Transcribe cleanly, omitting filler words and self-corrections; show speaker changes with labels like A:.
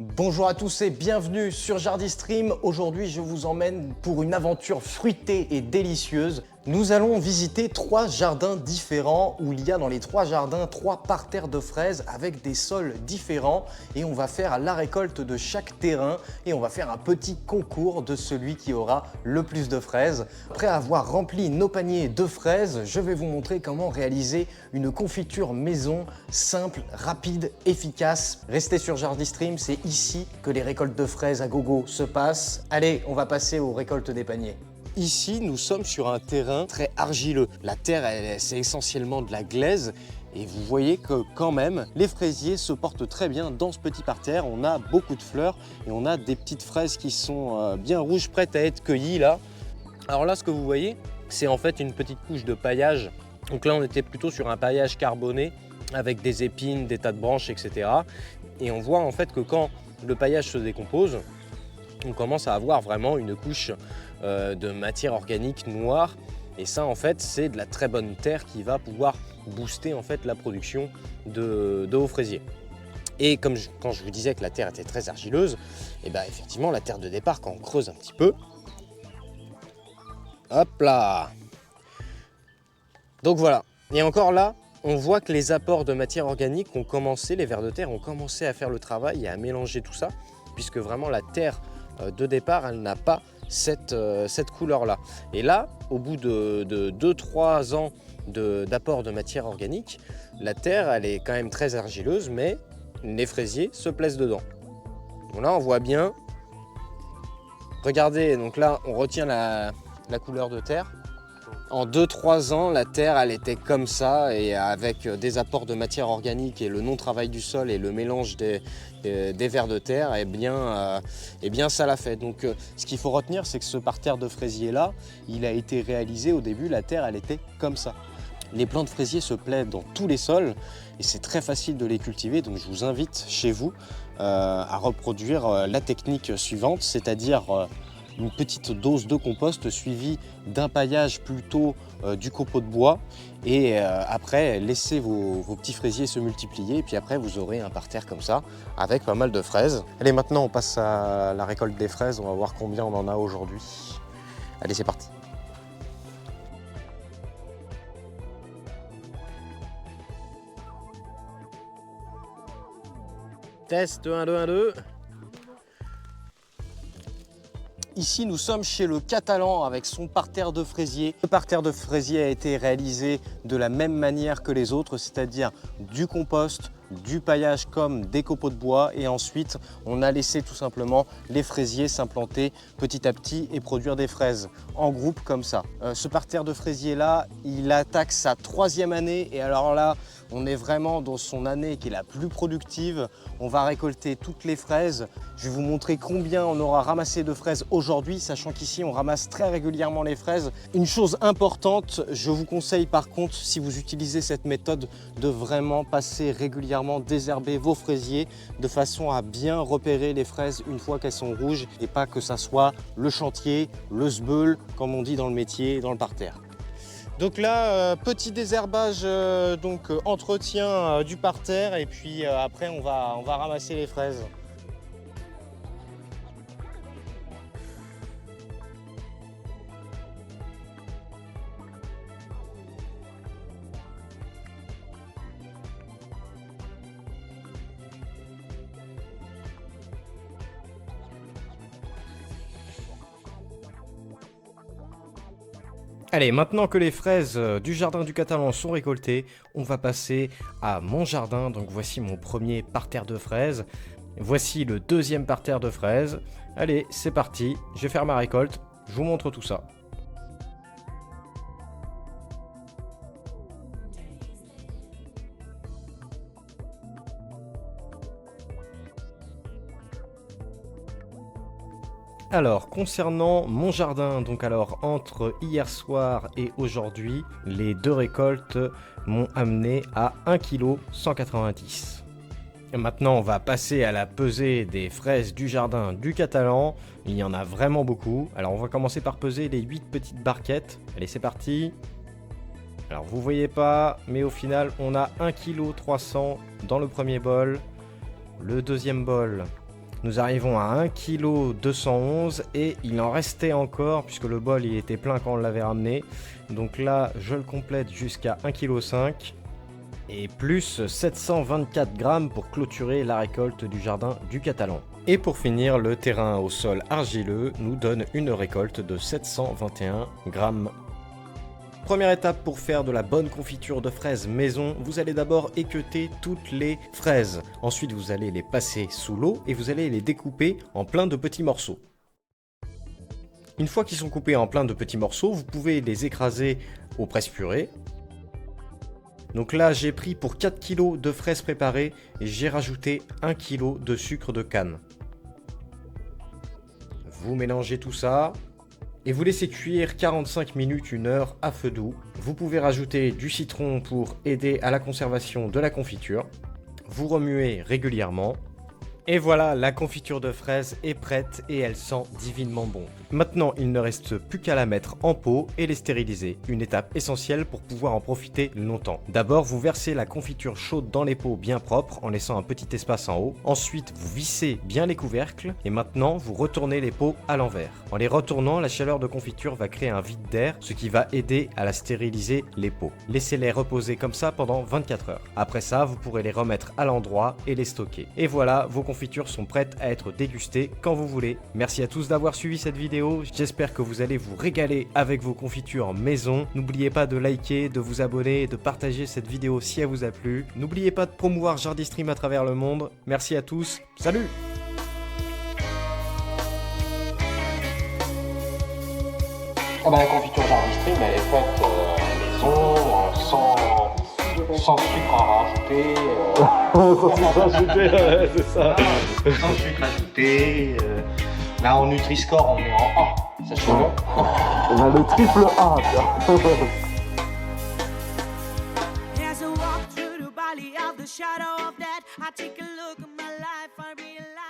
A: Bonjour à tous et bienvenue sur Jardistream. Aujourd'hui, je vous emmène pour une aventure fruitée et délicieuse. Nous allons visiter 3 jardins différents où il y a dans les 3 jardins 3 parterres de fraises avec des sols différents et on va faire la récolte de chaque terrain et on va faire un petit concours de celui qui aura le plus de fraises. Après avoir rempli nos paniers de fraises, je vais vous montrer comment réaliser une confiture maison simple, rapide, efficace. Restez sur Jardistream, c'est ici que les récoltes de fraises à gogo se passent. Allez, on va passer aux récoltes des paniers. Ici, nous sommes sur un terrain très argileux. La terre, c'est essentiellement de la glaise. Et vous voyez que quand même, les fraisiers se portent très bien dans ce petit parterre. On a beaucoup de fleurs et on a des petites fraises qui sont bien rouges, prêtes à être cueillies là. Alors là, ce que vous voyez, c'est en fait une petite couche de paillage. Donc là, on était plutôt sur un paillage carboné avec des épines, des tas de branches, etc. Et on voit en fait que quand le paillage se décompose, on commence à avoir vraiment une couche de matière organique noire. Et ça, en fait, c'est de la très bonne terre qui va pouvoir booster en fait la production de vos fraisiers. Et comme quand je vous disais que la terre était très argileuse, et bien effectivement, la terre de départ, quand on creuse un petit peu, hop là. Donc voilà. Et encore là, on voit que les apports de matière organique ont commencé, les vers de terre ont commencé à faire le travail et à mélanger tout ça, puisque vraiment la terre de départ, elle n'a pas cette couleur-là. Et là, au bout de 2-3 ans d'apport de matière organique, la terre, elle est quand même très argileuse, mais les fraisiers se plaisent dedans. Donc là, on voit bien. Regardez, donc là, on retient la couleur de terre. En 2-3 ans, la terre, elle était comme ça, et avec des apports de matière organique et le non-travail du sol et le mélange des vers de terre, eh bien ça l'a fait. Donc ce qu'il faut retenir, c'est que ce parterre de fraisier-là, il a été réalisé au début, la terre, elle était comme ça. Les plants de fraisier se plaisent dans tous les sols et c'est très facile de les cultiver, donc je vous invite chez vous à reproduire la technique suivante, c'est-à-dire une petite dose de compost suivie d'un paillage plutôt du copeau de bois et après laissez vos petits fraisiers se multiplier et puis après vous aurez un parterre comme ça avec pas mal de fraises. Allez, maintenant on passe à la récolte des fraises, on va voir combien on en a aujourd'hui. Allez, c'est parti. Test 1, 2, 1, 2. Ici, nous sommes chez le Catalan avec son parterre de fraisier. Le parterre de fraisier a été réalisé de la même manière que les autres, c'est-à-dire du compost, du paillage comme des copeaux de bois et ensuite on a laissé tout simplement les fraisiers s'implanter petit à petit et produire des fraises en groupe comme ça. Ce parterre de fraisier là, il attaque sa 3e année et alors là on est vraiment dans son année qui est la plus productive. On va récolter toutes les fraises. Je vais vous montrer combien on aura ramassé de fraises aujourd'hui, sachant qu'ici on ramasse très régulièrement les fraises. Une chose importante, je vous conseille par contre, si vous utilisez cette méthode, de vraiment passer régulièrement désherber vos fraisiers de façon à bien repérer les fraises une fois qu'elles sont rouges et pas que ça soit le chantier, le sbeul, comme on dit dans le métier, dans le parterre. Donc là, petit désherbage, entretien du parterre et puis après on va ramasser les fraises. Allez, maintenant que les fraises du jardin du Catalan sont récoltées, on va passer à mon jardin. Donc voici mon premier parterre de fraises. Voici le 2e parterre de fraises. Allez, c'est parti, je vais faire ma récolte, je vous montre tout ça. Alors, concernant mon jardin, donc alors entre hier soir et aujourd'hui, les 2 récoltes m'ont amené à 1,190 kg. Maintenant, on va passer à la pesée des fraises du jardin du Catalan. Il y en a vraiment beaucoup. Alors, on va commencer par peser les 8 petites barquettes. Allez, c'est parti. Alors, vous voyez pas, mais au final, on a 1,3 kg dans le premier bol. Le deuxième bol,
B: Nous arrivons à 1,211 kg et il en restait encore puisque le bol il était plein quand on l'avait ramené. Donc là, je le complète jusqu'à 1,5 kg et plus 724 grammes pour clôturer la récolte du jardin du Catalan. Et pour finir, le terrain au sol argileux nous donne une récolte de 721 grammes. Première étape pour faire de la bonne confiture de fraises maison, vous allez d'abord équeuter toutes les fraises. Ensuite, vous allez les passer sous l'eau et vous allez les découper en plein de petits morceaux. Une fois qu'ils sont coupés en plein de petits morceaux, vous pouvez les écraser au presse-purée. Donc là, j'ai pris pour 4 kg de fraises préparées et j'ai rajouté 1 kg de sucre de canne. Vous mélangez tout ça et vous laissez cuire 45 minutes, 1 heure à feu doux. Vous pouvez rajouter du citron pour aider à la conservation de la confiture. Vous remuez régulièrement. Et voilà, la confiture de fraises est prête et elle sent divinement bon. Maintenant, il ne reste plus qu'à la mettre en pot et les stériliser, une étape essentielle pour pouvoir en profiter longtemps. D'abord, vous versez la confiture chaude dans les pots bien propres en laissant un petit espace en haut. Ensuite, vous vissez bien les couvercles et maintenant, vous retournez les pots à l'envers. En les retournant, la chaleur de confiture va créer un vide d'air, ce qui va aider à la stériliser les pots. Laissez-les reposer comme ça pendant 24 heures. Après ça, vous pourrez les remettre à l'endroit et les stocker. Et voilà, vos confitures sont prêtes à être dégustées quand vous voulez. Merci à tous d'avoir suivi cette vidéo. J'espère que vous allez vous régaler avec vos confitures maison. N'oubliez pas de liker, de vous abonner et de partager cette vidéo si elle vous a plu. N'oubliez pas de promouvoir Jardistream à travers le monde. Merci à tous. Salut!
A: La confiture Jardistream, elle est faite maison, sans sucre à rajouter.
B: Sans sucre rajouté, ouais, c'est ça.
A: Sans sucre ajouté. Là en Nutri-Score, on est en A. Sachez-le.
B: On a le triple A,
C: As I walk through the valley of the shadow of death, I take a look at my life, I realize